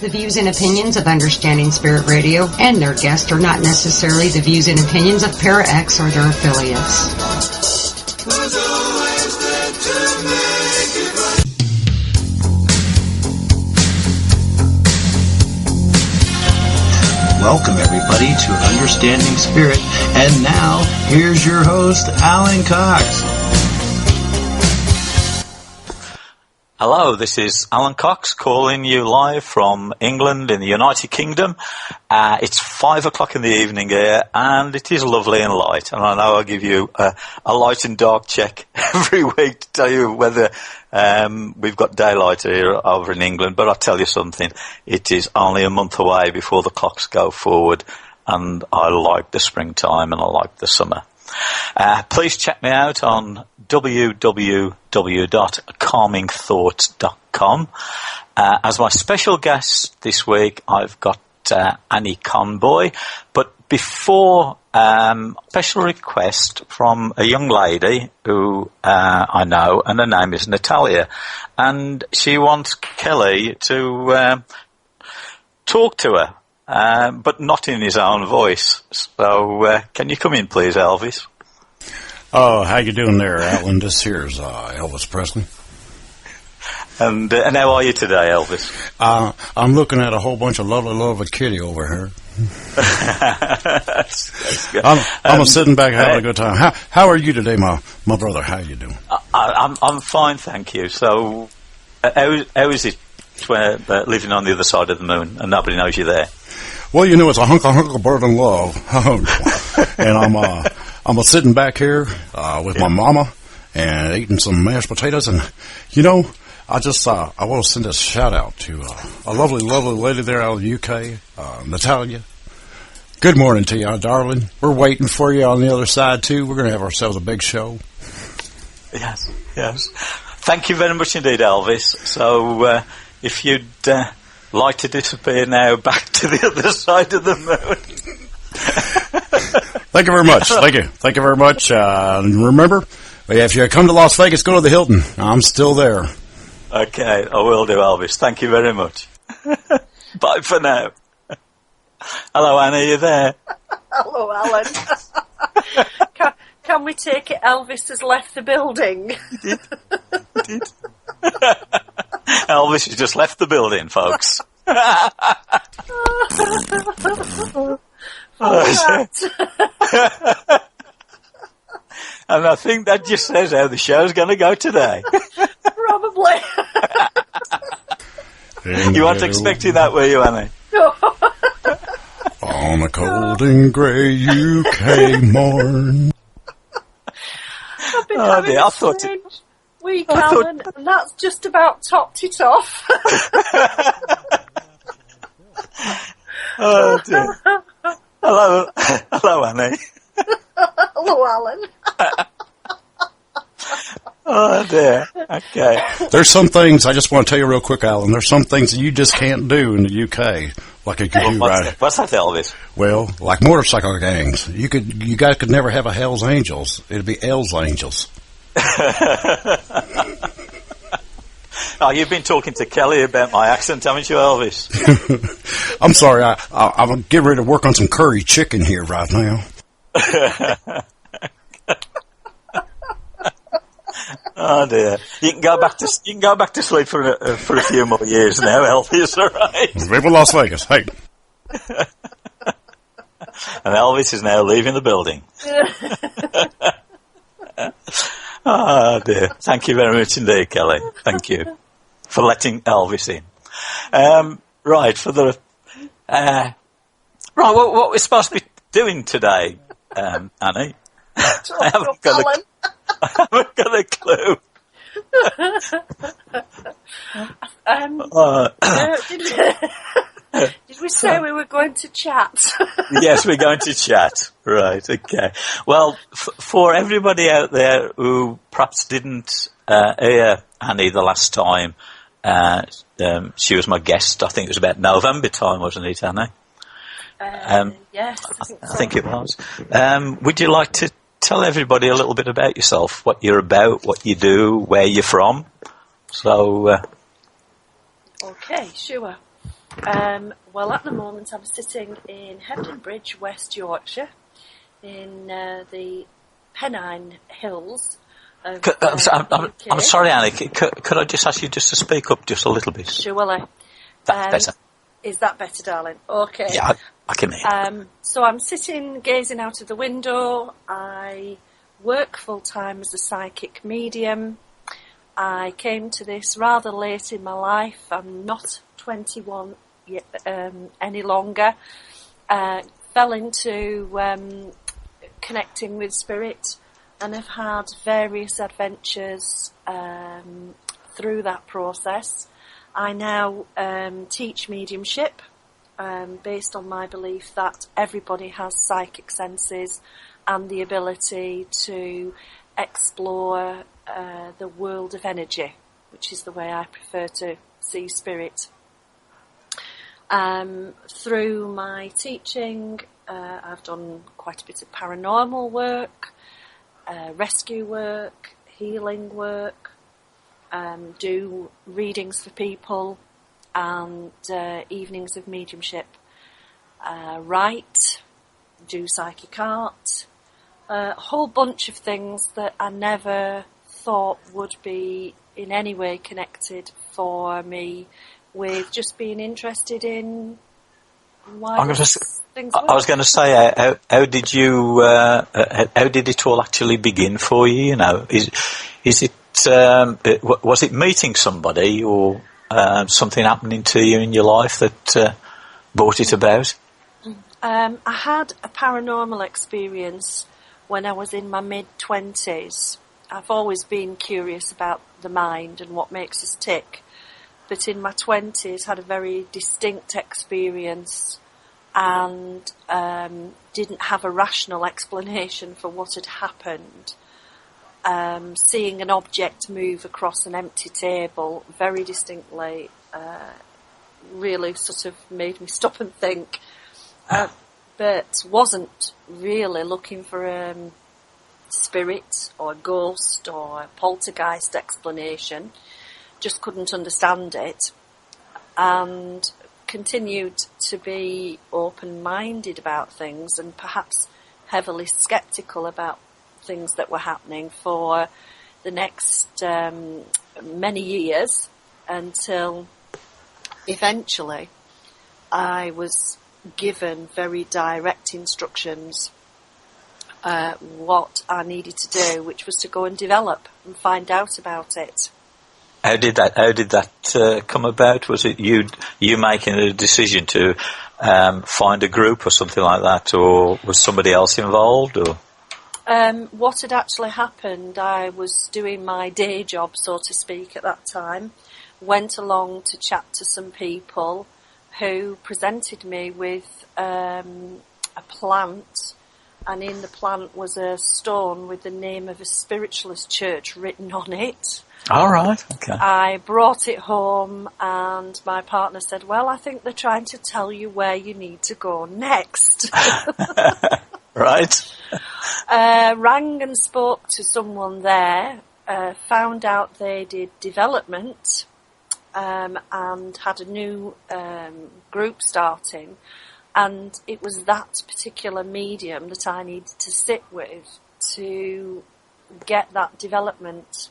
The views and opinions of Understanding Spirit Radio and their guests are not necessarily the views and opinions of Para-X or their affiliates. Welcome, everybody, to Understanding Spirit. And now, here's your host, Alan Cox. Hello, this is Alan Cox calling you live from England in the United Kingdom. It's 5 o'clock in the evening here, and it is lovely and light. And I know I give you a light and dark check every week to tell you whether we've got daylight here over in England. But I'll tell you something, it is only a month away before the clocks go forward, and I like the springtime and I like the summer. Please check me out on www.calmingthoughts.com. As my special guest this week, I've got Annie Conboy. But before, special request from a young lady who I know, and her name is Natalia. And she wants Kelly to talk to her. But not in his own voice. So, can you come in, please, Elvis? Oh, how you doing there, Alan? This here's Elvis Presley. And how are you today, Elvis? I'm looking at a whole bunch of lovely kitty over here. That's good. I'm sitting back having a good time. How are you today, my brother? How you doing? I'm fine, thank you. So, how is it living on the other side of the moon and nobody knows you're there? Well, you know, it's a hunk of bird in love. And I'm sitting back here with my mama and eating some mashed potatoes. And, you know, I want to send a shout out to a lovely lady there out of the UK, Natalia. Good morning to you, darling. We're waiting for you on the other side, too. We're going to have ourselves a big show. Yes. Thank you very much indeed, Elvis. So, if you'd like to disappear now back to the other side of the moon. Thank you very much. Thank you very much. Remember, if you come to Las Vegas, go to the Hilton. I'm still there. Okay, I will do, Elvis. Thank you very much. Bye for now. Hello, Anna, are you there? Hello, Alan. Can we take it Elvis has left the building? He did. Elvis has just left the building, folks. And I think that just says how the show's going to go today. Probably. You weren't expecting that, were you, Annie? On a cold and grey UK morn. I've been having a strange week, Alan, and that's just about topped it off. Oh, dear. Hello, Annie. Hello, Alan. Oh, dear. Okay. There's some things, I just want to tell you real quick, Alan, there's some things that you just can't do in the UK, like you could do right. What's that, Elvis? Well, like motorcycle gangs. You guys could never have a Hell's Angels. It'd be L's Angels. Oh, you've been talking to Kelly about my accent, haven't you, Elvis? I'm sorry, I'm getting ready to work on some curry chicken here right now. Oh dear! You can go back to sleep for a few more years now, Elvis. All right. Viva Las Vegas! Hey. And Elvis is now leaving the building. Oh dear! Thank you very much indeed, Kelly. Thank you for letting Elvis in. Right for the what we're supposed to be doing today, Annie? I haven't got a clue. Did we say we were going to chat? Yes, we're going to chat. Right, okay. Well, for everybody out there who perhaps didn't hear Annie the last time, she was my guest. I think it was about November time, wasn't it, Annie? Yes, I think it was. Would you like to tell everybody a little bit about yourself, what you're about, what you do, where you're from? So, okay, sure. Well, at the moment I'm sitting in Hebden Bridge, West Yorkshire, in the Pennine Hills of I'm sorry, Annie. Could I just ask you just to speak up just a little bit? Sure, will I? That's better. Is that better, darling? Okay. Yeah, I can hear. So I'm sitting, gazing out of the window. I work full-time as a psychic medium. I came to this rather late in my life. I'm not 21 yet, any longer. Fell into connecting with spirit and have had various adventures through that process. I now teach mediumship based on my belief that everybody has psychic senses and the ability to explore the world of energy, which is the way I prefer to see spirit. Through my teaching, I've done quite a bit of paranormal work, rescue work, healing work, do readings for people, and evenings of mediumship. Write, do psychic art, a whole bunch of things that I never thought would be in any way connected for me with just being interested in why things work. I was going to say, how did you? How did it all actually begin for you? You know, is it? Was it meeting somebody or something happening to you in your life that brought it about? I had a paranormal experience when I was in my mid-20s. I've always been curious about the mind and what makes us tick. But in my 20s, had a very distinct experience and didn't have a rational explanation for what had happened. Seeing an object move across an empty table very distinctly really sort of made me stop and think. But wasn't really looking for a spirit or a ghost or a poltergeist explanation. Just couldn't understand it, and continued to be open-minded about things and perhaps heavily sceptical about things that were happening for the next many years, until eventually I was given very direct instructions what I needed to do, which was to go and develop and find out about it. How did that come about? Was it you making a decision to find a group or something like that, or was somebody else involved? Or what had actually happened, I was doing my day job, so to speak, at that time. Went along to chat to some people who presented me with a plant, and in the plant was a stone with the name of a spiritualist church written on it. All right, okay. I brought it home and my partner said, well, I think they're trying to tell you where you need to go next. Right. Rang and spoke to someone there, found out they did development and had a new group starting, and it was that particular medium that I needed to sit with to get that development.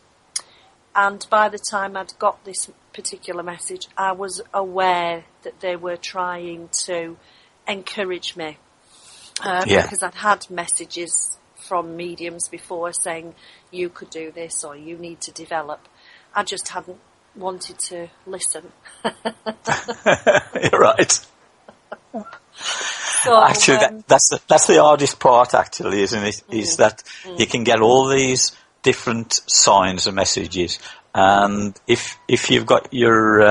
And by the time I'd got this particular message, I was aware that they were trying to encourage me. Because I'd had messages from mediums before saying, you could do this or you need to develop. I just hadn't wanted to listen. You're right. So, actually, that's the hardest part, actually, isn't it? Is that you can get all these different signs and messages, and if you've got your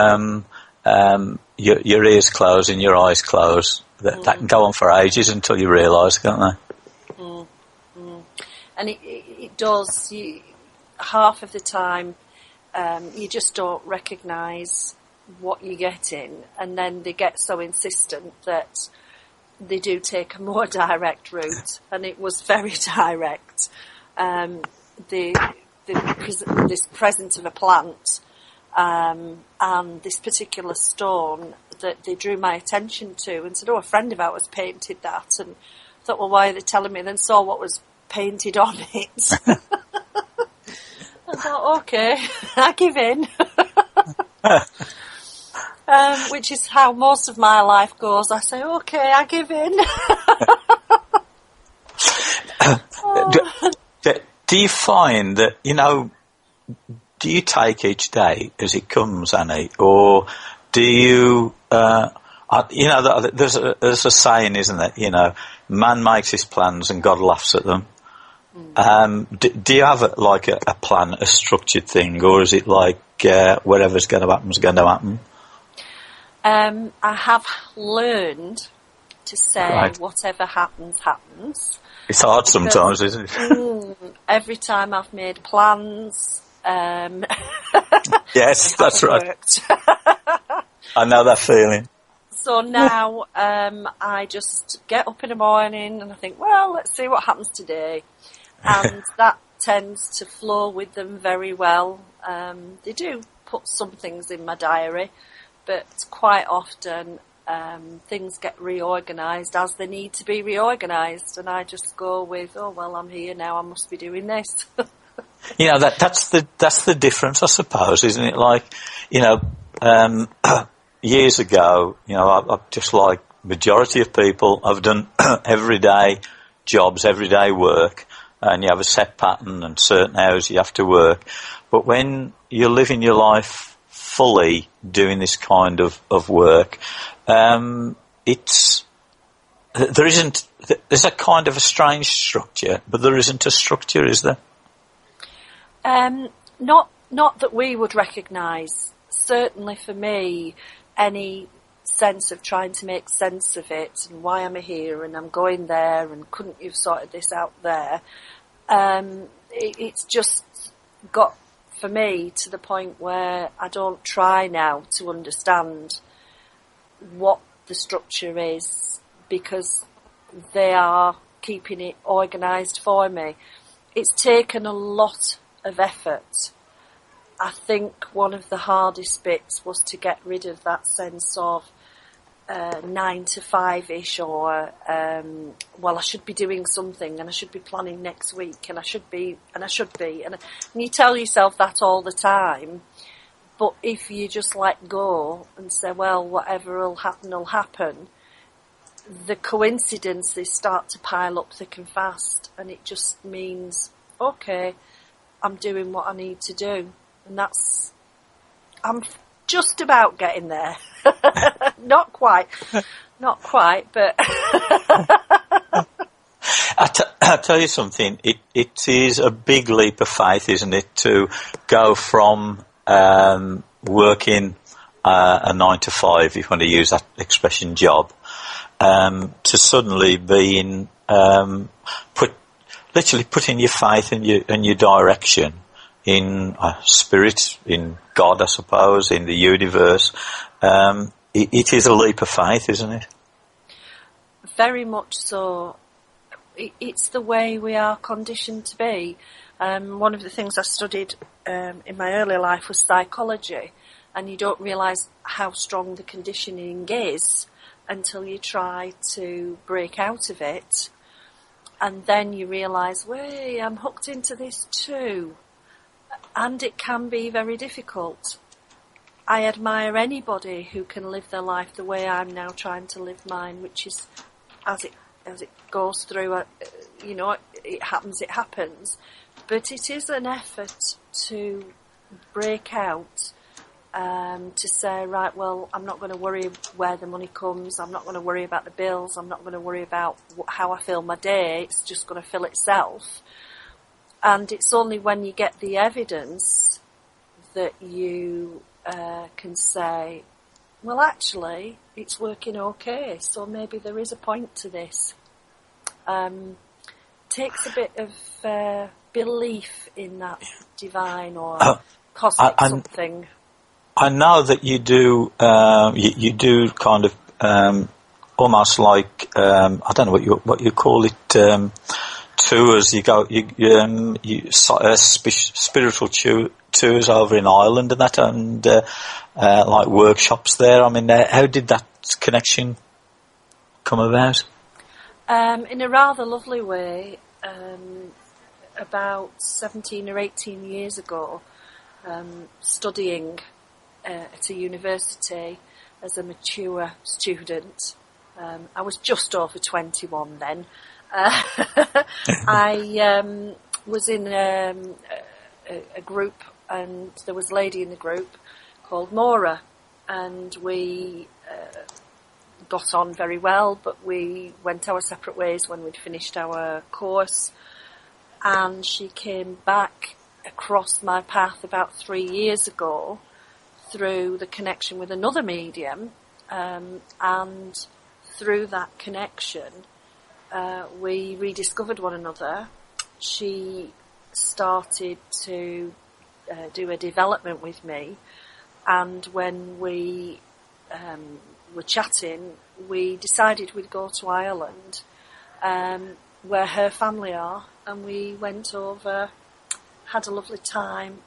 ears closed and your eyes closed, that can go on for ages until you realise, can't they? And it does. Half of the time, you just don't recognise what you're getting, and then they get so insistent that they do take a more direct route, and it was very direct. This presence of a plant and this particular stone that they drew my attention to and said, oh, a friend of ours painted that, and I thought, well, why are they telling me? And then saw what was painted on it. I thought, okay, I give in. Which is how most of my life goes. I say, okay, I give in. Do you find that, do you take each day as it comes, Annie, or do you, there's a saying, isn't it? Man makes his plans and God laughs at them. Do you have a plan, a structured thing, or is it like whatever's going to happen is going to happen? I have learned to say whatever happens, happens. It's hard sometimes, isn't it? Every time I've made plans, yes, that's right. I know that feeling. So now I just get up in the morning and I think, well, let's see what happens today. And that tends to flow with them very well. They do put some things in my diary, but quite often things get reorganised as they need to be reorganised, and I just go with, oh well, I'm here now, I must be doing this. That's the difference, I suppose, isn't it? Like, years ago, I've just like majority of people, I've done everyday jobs, everyday work, and you have a set pattern and certain hours you have to work. But when you're living your life fully doing this kind of work, there's a kind of a strange structure, but there isn't a structure, is there? Not that we would recognise. Certainly for me, any sense of trying to make sense of it and why am I here and I'm going there and couldn't you've sorted this out there, it's just got for me to the point where I don't try now to understand what the structure is, because they are keeping it organised for me. It's taken a lot of effort. I think one of the hardest bits was to get rid of that sense of 9 to 5-ish, or well, I should be doing something and I should be planning next week and I should be and you tell yourself that all the time. But if you just let go and say, well, whatever will happen, the coincidences start to pile up thick and fast, and it just means, okay, I'm doing what I need to do. And I'm just about getting there. Not quite, but... I'll tell you something, it is a big leap of faith, isn't it, to go from working a 9 to 5, if you want to use that expression, job, to suddenly being literally putting your faith and your direction in spirit, in God, I suppose, in the universe. It is a leap of faith, isn't it? Very much so. It's the way we are conditioned to be. One of the things I studied in my early life was psychology, and you don't realise how strong the conditioning is until you try to break out of it, and then you realise, wait, I'm hooked into this too, and it can be very difficult. I admire anybody who can live their life the way I'm now trying to live mine, which is as it goes through, it happens. But it is an effort to break out, to say, right, well, I'm not going to worry where the money comes, I'm not going to worry about the bills, I'm not going to worry about how I fill my day, it's just going to fill itself. And it's only when you get the evidence that you can say, well, actually, it's working okay, so maybe there is a point to this. Takes a bit of belief in that divine or cosmic something. I know that you do. You do kind of almost like I don't know what you call it. Tours. You go. Spiritual tours over in Ireland and that, and like workshops there. I mean, how did that connection come about? In a rather lovely way, about 17 or 18 years ago, studying at a university as a mature student. I was just over 21 then. I was in a group, and there was a lady in the group called Maura, and we got on very well, but we went our separate ways when we'd finished our course, and she came back across my path about 3 years ago through the connection with another medium, and through that connection we rediscovered one another. She started to do a development with me, and when we were chatting, we decided we'd go to Ireland, where her family are, and we went over, had a lovely time,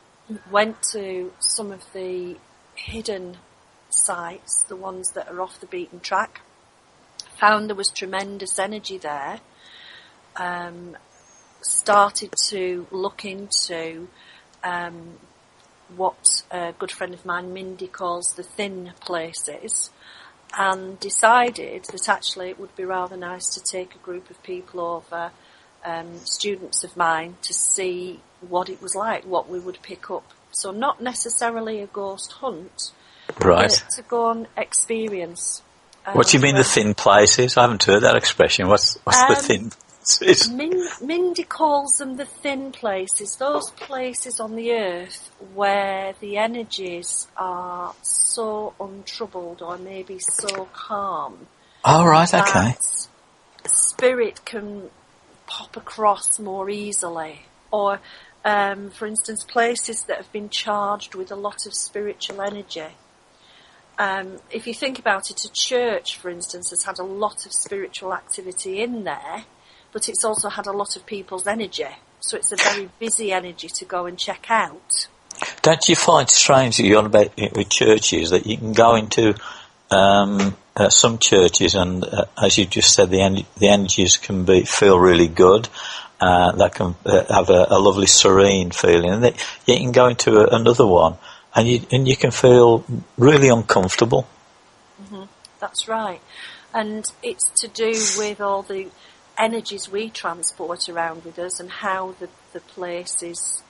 went to some of the hidden sites, the ones that are off the beaten track, found there was tremendous energy there, started to look into what a good friend of mine, Mindy, calls the thin places, and decided that actually it would be rather nice to take a group of people over, students of mine, to see what it was like, what we would pick up. So not necessarily a ghost hunt, Right. but to go and experience. What do you mean the thin places? I haven't heard that expression. What's the thin places? Mindy calls them the thin places, those places on the earth where the energies are so untroubled, or maybe so calm. Oh, right, okay. that spirit can pop across more easily. Or, for instance, places that have been charged with a lot of spiritual energy. If you think about it, a church, for instance, has had a lot of spiritual activity in there, but it's also had a lot of people's energy. So it's a very busy energy to go and check out. Don't you find strange that you're on about with churches, that you can go into some churches and, as you just said, the energies can feel really good. That can have a lovely serene feeling, and yet you can go into another one and you can feel really uncomfortable. Mm-hmm. That's right, and it's to do with all the energies we transport around with us and how the place is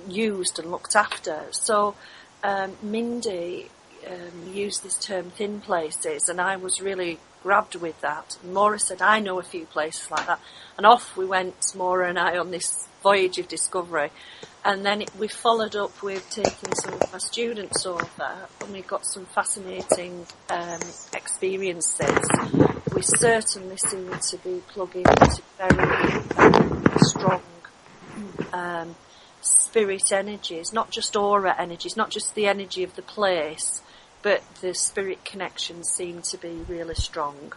used and looked after. So Mindy used this term thin places, and I was really grabbed with that. And Maura said, I know a few places like that. And off we went, Maura and I, on this voyage of discovery. And then we followed up with taking some of my students over, and we got some fascinating experiences. We certainly seem to be plugging into very strong spirit energies, not just aura energies, not just the energy of the place, but the spirit connections seem to be really strong.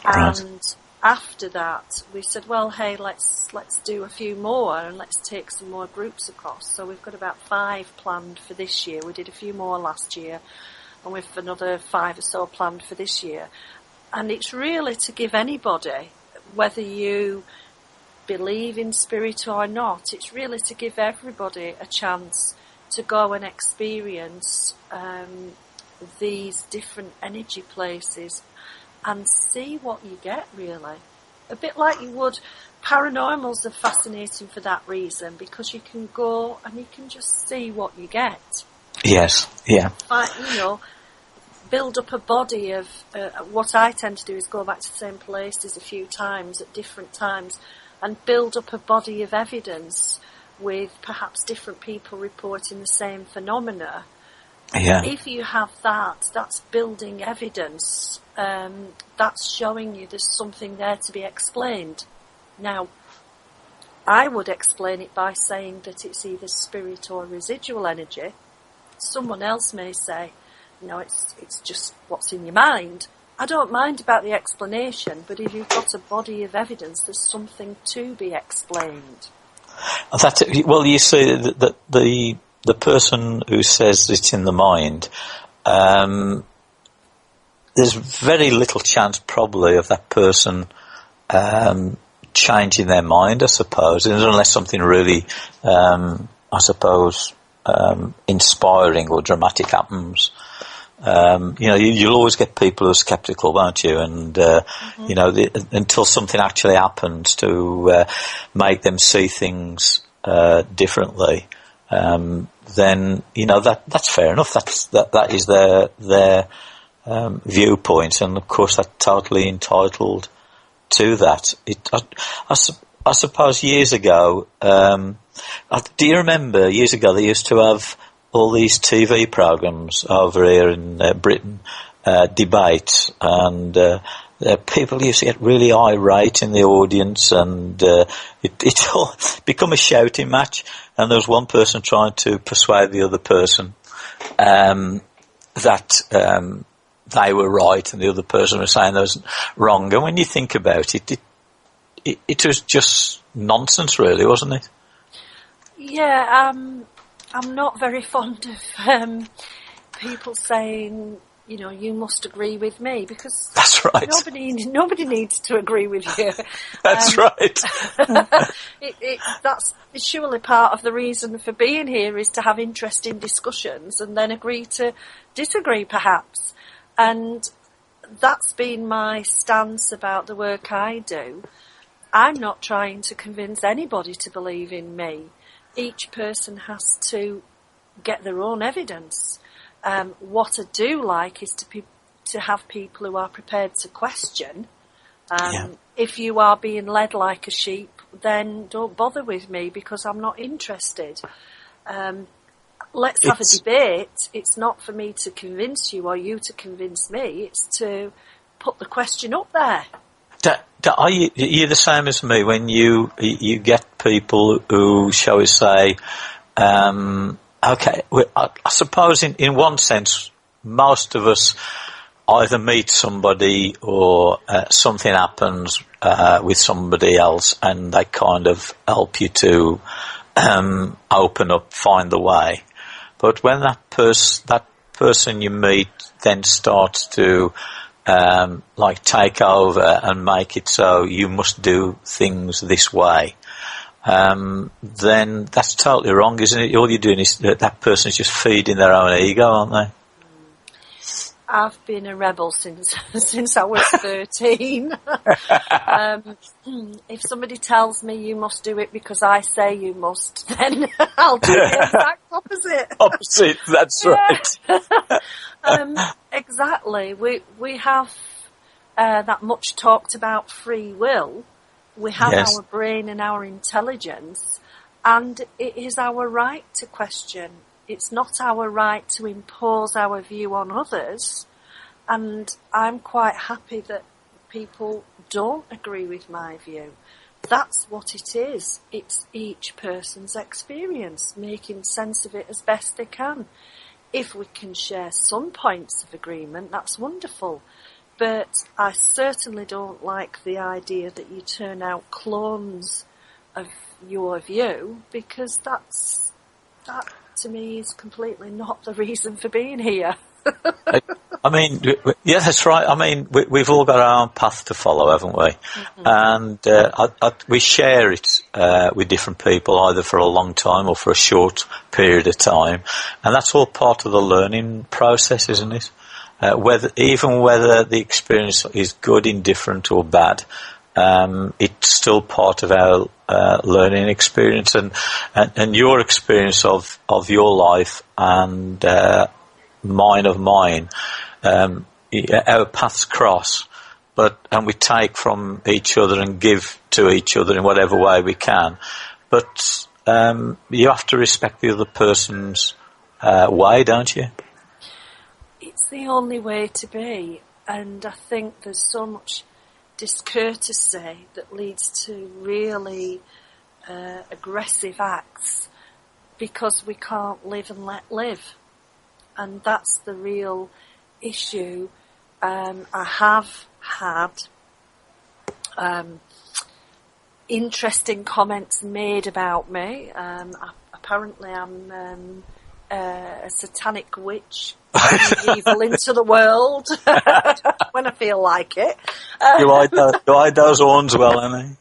Right. And after that, we said, well, hey, let's do a few more, and let's take some more groups across. So we've got about 5 planned for this year. We did a few more last year, and we've another 5 or so planned for this year. And it's really to give anybody, whether you believe in spirit or not, it's really to give everybody a chance to go and experience these different energy places and see what you get, really. A bit like you would, paranormals are fascinating for that reason, because you can go and you can just see what you get. Yes, yeah. Build up a body of, what I tend to do is go back to the same places a few times at different times and build up a body of evidence with perhaps different people reporting the same phenomena. Yeah. If you have that, that's building evidence. That's showing you there's something there to be explained. Now, I would explain it by saying that it's either spirit or residual energy. Someone else may say, no, it's just what's in your mind. I don't mind about the explanation, but if you've got a body of evidence, there's something to be explained. Well, you see that the person who says it's in the mind, there's very little chance probably of that person changing their mind, I suppose, unless something really, I suppose, inspiring or dramatic happens. You'll always get people who are sceptical, won't you? And, until something actually happens to make them see things differently, then, that's fair enough. That is their viewpoint, and of course they're totally entitled to that. I suppose years ago, do you remember years ago they used to have all these TV programmes over here in Britain, debate, and people used to get really irate in the audience, and it's all become a shouting match, and there was one person trying to persuade the other person that they were right and the other person was saying they was wrong. And when you think about it, it was just nonsense, really, wasn't it? Yeah, I'm not very fond of people saying, you must agree with me, because that's right. Nobody needs to agree with you. That's right. That's surely part of the reason for being here, is to have interesting discussions and then agree to disagree, perhaps. And that's been my stance about the work I do. I'm not trying to convince anybody to believe in me. Each person has to get their own evidence. What I do like is to have people who are prepared to question. If you are being led like a sheep, then don't bother with me, because I'm not interested. Let's have a debate. It's not for me to convince you or you to convince me. It's to put the question up there. Are you the same as me when you get people who, shall we say, okay, I suppose in one sense, most of us either meet somebody or something happens with somebody else, and they kind of help you to open up, find the way. But when that person you meet then starts to take over and make it so you must do things this way, then that's totally wrong, isn't it? All you're doing is that person is just feeding their own ego, aren't they? I've been a rebel since I was 13. If somebody tells me you must do it because I say you must, then I'll do the exact opposite. Opposite, that's right. Exactly. We have that much talked about free will. We have our brain and our intelligence, and it is our right to question. It's not our right to impose our view on others, and I'm quite happy that people don't agree with my view. That's what it is. It's each person's experience, making sense of it as best they can. If we can share some points of agreement, that's wonderful. But I certainly don't like the idea that you turn out clones of your view, because that to me is completely not the reason for being here. I mean, yeah, that's right. I mean, we've all got our own path to follow, haven't we? Mm-hmm. And we share it with different people, either for a long time or for a short period of time. And that's all part of the learning process, isn't it? Whether the experience is good, indifferent or bad, it's still part of our learning experience, and your experience of your life and mine of mine. Our paths cross, and we take from each other and give to each other in whatever way we can. But you have to respect the other person's way, don't you? It's the only way to be, and I think there's so much discourtesy that leads to really aggressive acts because we can't live and let live. And that's the real issue. I have had interesting comments made about me. Apparently I'm a satanic witch, bringing evil into the world when I feel like it. You hide those horns well, Annie.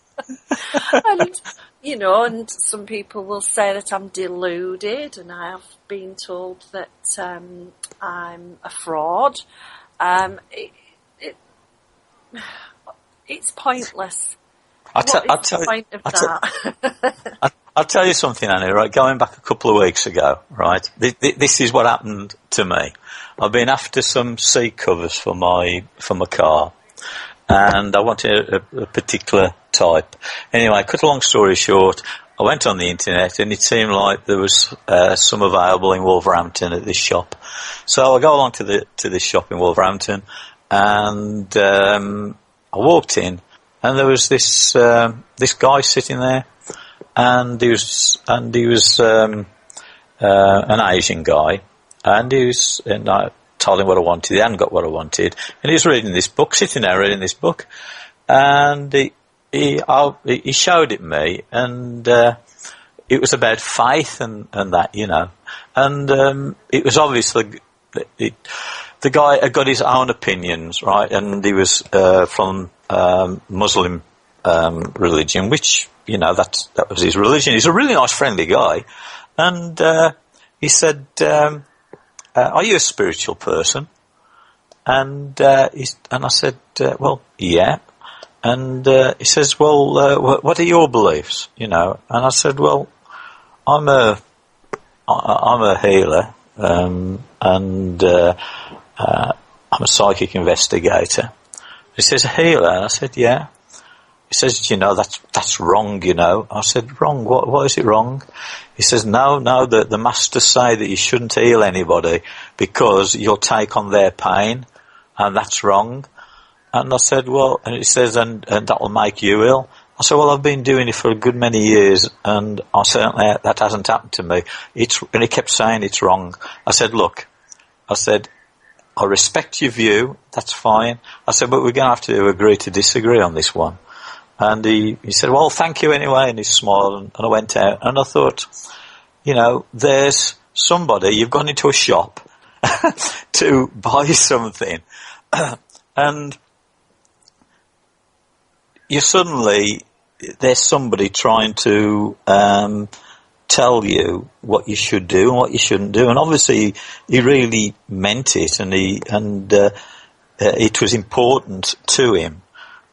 And, you know, and some people will say that I'm deluded, and I have been told that I'm a fraud. It's pointless. I'll tell you something, Annie, right? Going back a couple of weeks ago, right? This is what happened to me. I've been after some seat covers for my car, and I wanted a particular type. Anyway, cut a long story short, I went on the internet, and it seemed like there was some available in Wolverhampton at this shop. So I go along to this shop in Wolverhampton, and I walked in, and there was this guy sitting there, and he was an Asian guy, and I told him what I wanted. He hadn't got what I wanted, and he was reading this book, sitting there reading this book, and he showed it me, and it was about faith and that, you know, and it was obviously the guy had got his own opinions, right, and he was from Muslim religion, which, you know, that was his religion. He's a really nice, friendly guy, and he said, "Are you a spiritual person?" And I said, "Well, yeah." And he says, "Well, what are your beliefs?" You know, and I said, "Well, I'm a healer, and I'm a psychic investigator." He says, "A healer?" And I said, "Yeah." He says, "You know, that's wrong, you know." I said, "Wrong? What is it wrong?" He says, No, the masters say that you shouldn't heal anybody because you'll take on their pain, and that's wrong." And I said, "Well," and he says, and that will make you ill. I said, "Well, I've been doing it for a good many years, and that hasn't happened to me." And he kept saying it's wrong. I said, "Look," I said, "I respect your view, that's fine." I said, "But we're going to have to agree to disagree on this one." And he said, "Well, thank you anyway," and he smiled, and I went out, and I thought, you know, there's somebody, you've gone into a shop to buy something, and there's somebody trying to tell you what you should do and what you shouldn't do, and obviously he really meant it, and it was important to him,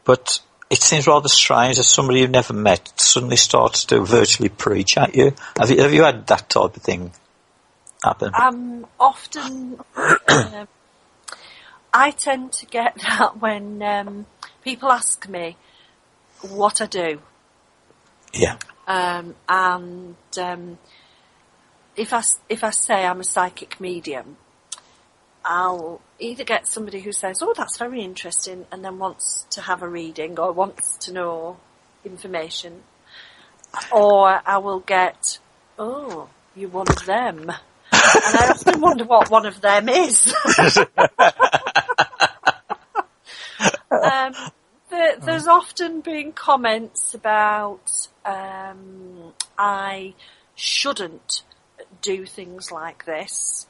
but it seems rather strange that somebody you've never met suddenly starts to virtually preach at you. Have you had that type of thing happen? Often, I tend to get that when people ask me what I do. Yeah. And if I say I'm a psychic medium, I'll either get somebody who says, "Oh, that's very interesting," and then wants to have a reading or wants to know information, or I will get, "Oh, you're one of them," and I often wonder what one of them is. There's often been comments about I shouldn't do things like this.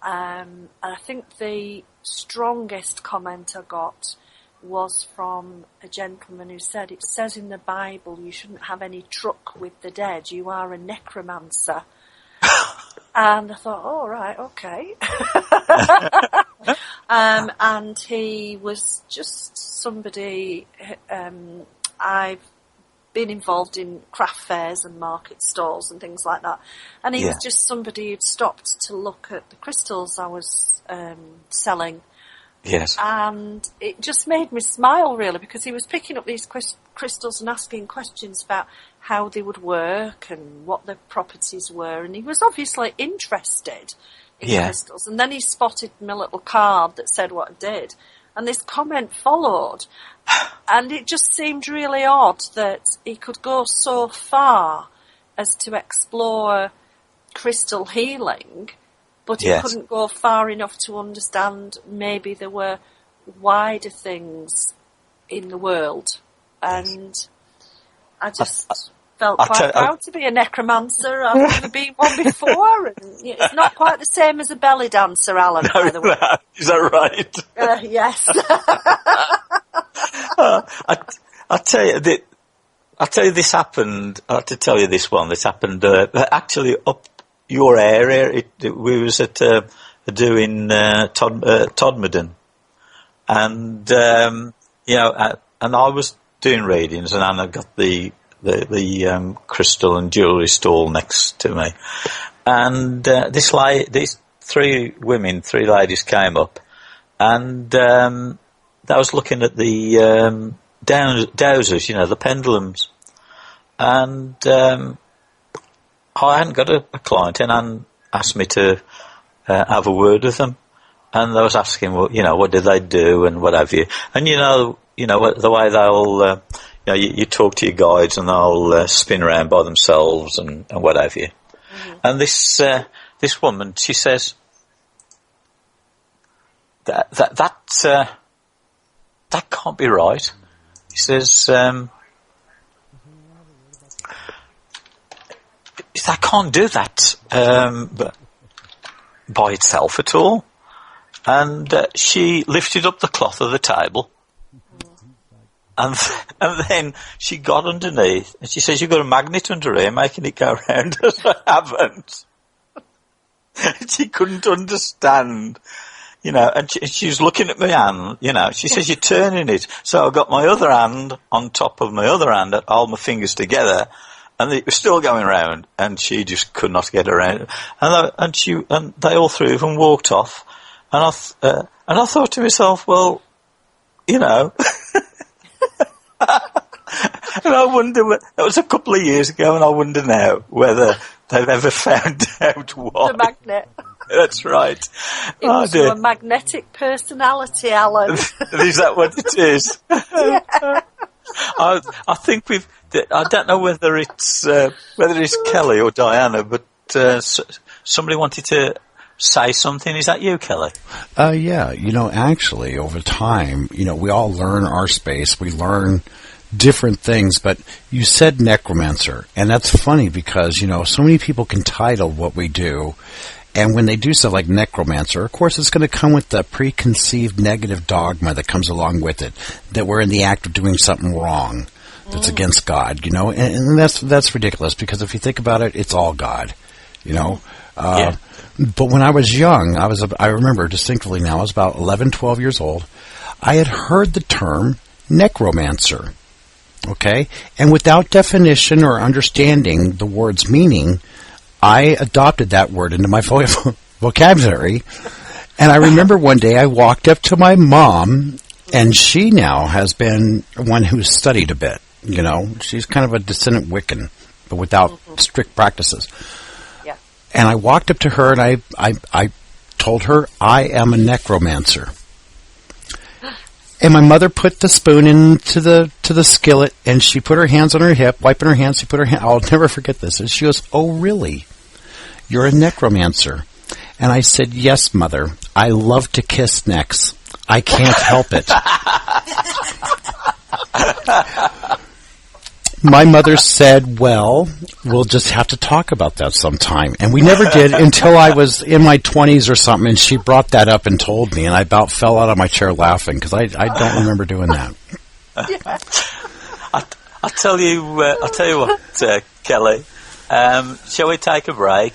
And I think the strongest comment I got was from a gentleman who said, "It says in the Bible you shouldn't have any truck with the dead. You are a necromancer." And I thought, "Oh, right, okay." And he was just somebody, I've been involved in craft fairs and market stalls and things like that. And he was just somebody who'd stopped to look at the crystals I was selling. Yes. And it just made me smile, really, because he was picking up these crystals and asking questions about how they would work and what their properties were. And he was obviously interested in crystals. And then he spotted my little card that said what I did. And this comment followed. And it just seemed really odd that he could go so far as to explore crystal healing, but he couldn't go far enough to understand maybe there were wider things in the world. And I just felt quite proud to be a necromancer. I've never been one before. And it's not quite the same as a belly dancer, Alan, by the way. Is that right? Yes. I'll tell you this happened. I have to tell you this one. This happened actually up your area. We was at doing Todmorden, and and I was doing readings, and Anna got the crystal and jewellery stall next to me, and these three ladies came up, and I was looking at the dowsers, the pendulums, and I hadn't got a client, and Anne asked me to have a word with them, and I was asking, what do they do and what have you, and the way they'll, you talk to your guides and they'll spin around by themselves and what have you, and this woman, she says that can't be right. He says, I can't do that by itself at all. And she lifted up the cloth of the table, and then she got underneath, and she says, "You've got a magnet under here, making it go round." I haven't. She couldn't understand. And she was looking at my hand, she says, "You're turning it." So I got my other hand on top of my other hand, all my fingers together, and it was still going round, and she just could not get around. And they all three of them walked off, and I thought to myself, well, and I wonder, that was a couple of years ago, and I wonder now whether they've ever found out why. The magnet. That's right. It was your magnetic personality, Alan. Is that what it is? Yeah. I think I don't know whether it's Kelly or Diana, but somebody wanted to say something. Is that you, Kelly? Yeah. Actually, over time, we all learn our space. We learn different things, but you said necromancer, and that's funny because, so many people can title what we do. And when they do stuff like necromancer, of course, it's going to come with the preconceived negative dogma that comes along with it, that we're in the act of doing something wrong that's against God, and that's ridiculous, because if you think about it, it's all God, Yeah. But when I was young, I remember distinctly now, I was about 11, 12 years old, I had heard the term necromancer, okay? And without definition or understanding the word's meaning, I adopted that word into my vocabulary, and I remember one day I walked up to my mom, and she now has been one who's studied a bit, She's kind of a descendant Wiccan, but without strict practices. Yeah. And I walked up to her, and I told her, I am a necromancer. And my mother put the spoon into the skillet, and she put her hands on her hip, wiping her hands. She put her hand. I'll never forget this. And she goes, "Oh, really? You're a necromancer?" And I said, "Yes, Mother. I love to kiss necks. I can't help it." My mother said, "Well, we'll just have to talk about that sometime." And we never did until I was in my 20s or something, and she brought that up and told me, and I about fell out of my chair laughing, because I don't remember doing that. Yeah. I'll tell you what, Kelly. Shall we take a break?